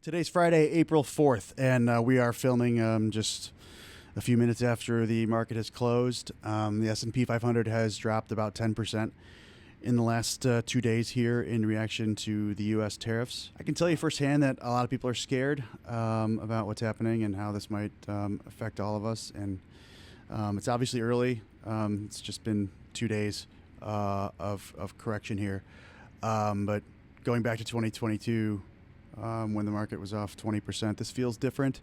Today's Friday, April 4th, and we are filming just a few minutes after the market has closed. The S&P 500 has dropped about 10% in the last 2 days here in reaction to the U.S. tariffs. I can tell you firsthand that a lot of people are scared about what's happening and how this might affect all of us. And it's obviously early. It's just been 2 days of correction here. But going back to 2022, when the market was off 20%, this feels different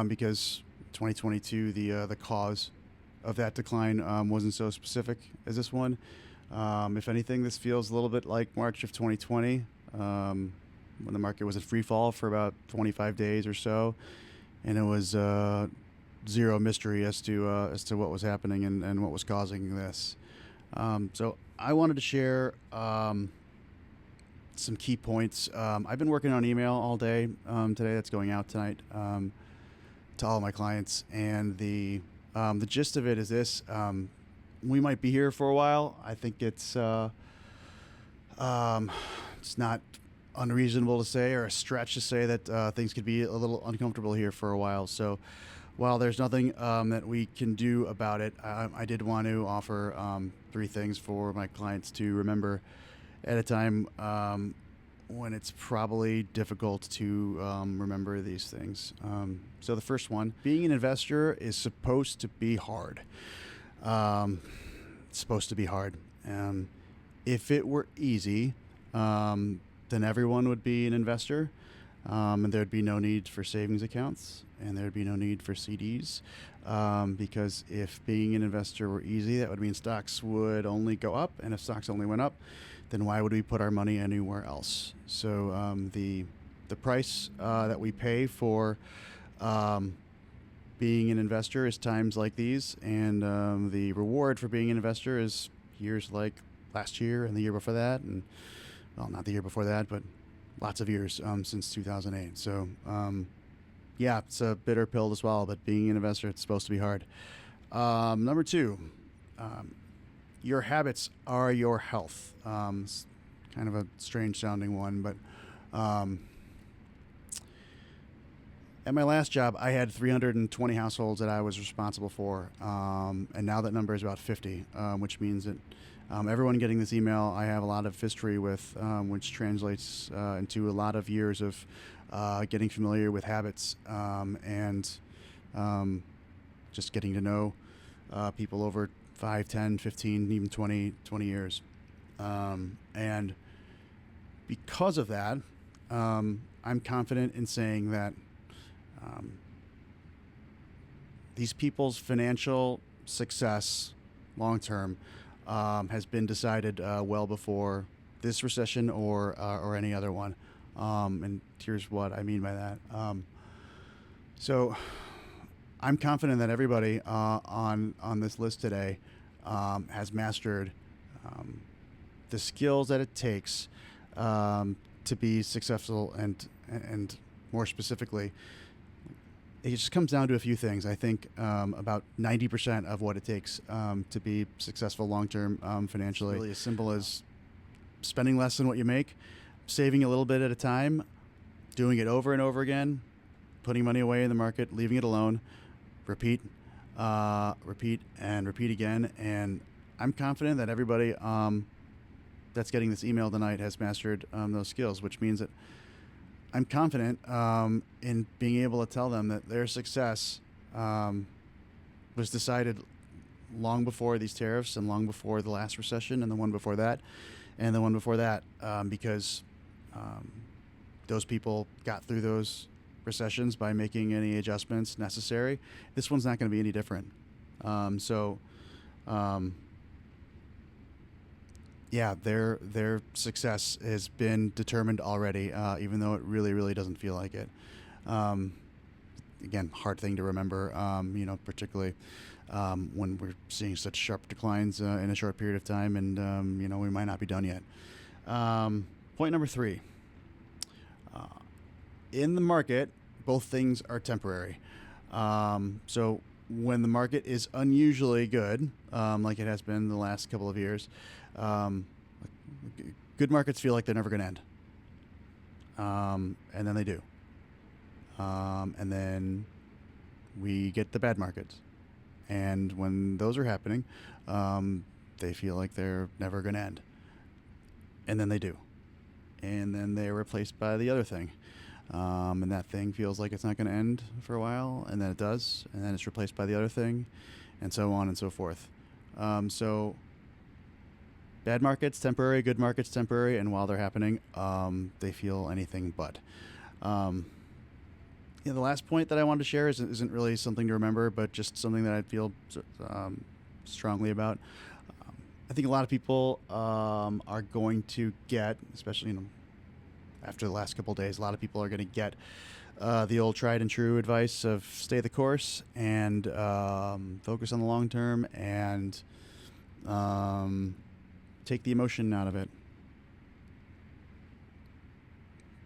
because 2022, the cause of that decline wasn't so specific as this one. If anything, this feels a little bit like March of 2020, when the market was in free fall for about 25 days or so, and it was zero mystery as to what was happening and what was causing this. So I wanted to share some key points. I've been working on email all day today. That's going out tonight to all my clients, and the gist of it is this: we might be here for a while. I think it's not unreasonable to say or a stretch to say that things could be a little uncomfortable here for a while. So while there's nothing that we can do about it, I did want to offer 3 things for my clients to remember at a time when it's probably difficult to remember these things. So the first one, being an investor is supposed to be hard. It's supposed to be hard. If it were easy, then everyone would be an investor, and there'd be no need for savings accounts, and there'd be no need for CDs, because if being an investor were easy, that would mean stocks would only go up, and if stocks only went up, then why would we put our money anywhere else? So the price that we pay for being an investor is times like these, and the reward for being an investor is years like last year and the year before that, and well, not the year before that, but lots of years since 2008. So yeah, it's a bitter pill to swallow, but being an investor, it's supposed to be hard. Number 2, your habits are your health. It's kind of a strange sounding one, but at my last job, I had 320 households that I was responsible for, and now that number is about 50, which means that everyone getting this email, I have a lot of history with, which translates into a lot of years of getting familiar with habits and just getting to know people over 5, 10, 15, even 20 years. And because of that, I'm confident in saying that these people's financial success long term has been decided well before this recession or any other one. And here's what I mean by that. So I'm confident that everybody on this list today has mastered the skills that it takes to be successful, and more specifically, it just comes down to a few things. I think about 90% of what it takes to be successful long-term financially. It's really as simple as spending less than what you make, saving a little bit at a time, doing it over and over again, putting money away in the market, leaving it alone, repeat, and repeat again. And I'm confident that everybody that's getting this email tonight has mastered those skills, which means that I'm confident in being able to tell them that their success was decided long before these tariffs and long before the last recession and the one before that and the one before that, because those people got through those recessions by making any adjustments necessary. This one's not going to be any different. Yeah, their success has been determined already, even though it really doesn't feel like it. Again, hard thing to remember, particularly when we're seeing such sharp declines in a short period of time, and we might not be done yet. Point number 3. In the market, both things are temporary. So when the market is unusually good, like it has been the last couple of years, good markets feel like they're never going to end. And then they do. and then we get the bad markets. And when those are happening, they feel like they're never going to end. And then they do. And then they're replaced by the other thing. And that thing feels like it's not going to end for a while, and then it does, and then it's replaced by the other thing, and so on and so forth. So bad markets, temporary, good markets, temporary, and while they're happening, they feel anything but. The last point that I wanted to share isn't really something to remember, but just something that I feel strongly about. I think a lot of people are going to get, especially after the last couple of days, a lot of people are going to get the old tried and true advice of stay the course and focus on the long term and take the emotion out of it.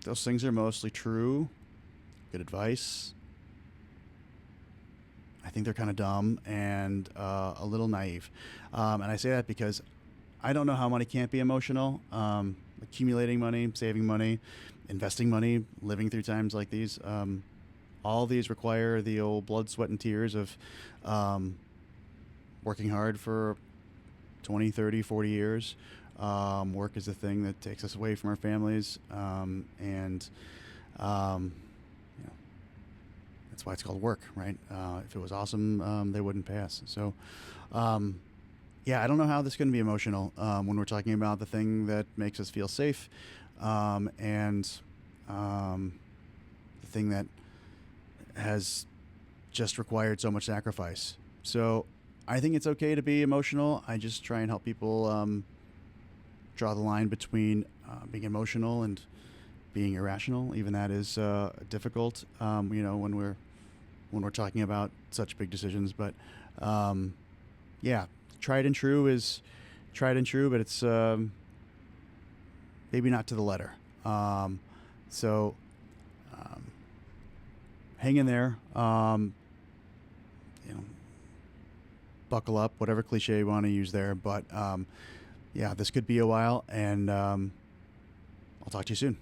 Those things are mostly true. Good advice. I think they're kind of dumb and a little naive. And I say that because I don't know how money can't be emotional. Accumulating money, saving money, investing money, living through times like these. All these require the old blood, sweat, and tears of working hard for 20, 30, 40 years. Work is the thing that takes us away from our families. And that's why it's called work, right? If it was awesome, they wouldn't pay us. So, I don't know how this is going to be emotional when we're talking about the thing that makes us feel safe and the thing that has just required so much sacrifice. So I think it's okay to be emotional. I just try and help people draw the line between being emotional and being irrational. Even that is difficult, when we're talking about such big decisions. But tried and true is tried and true, but it's maybe not to the letter. So hang in there. Buckle up, whatever cliche you want to use there. But this could be a while, and I'll talk to you soon.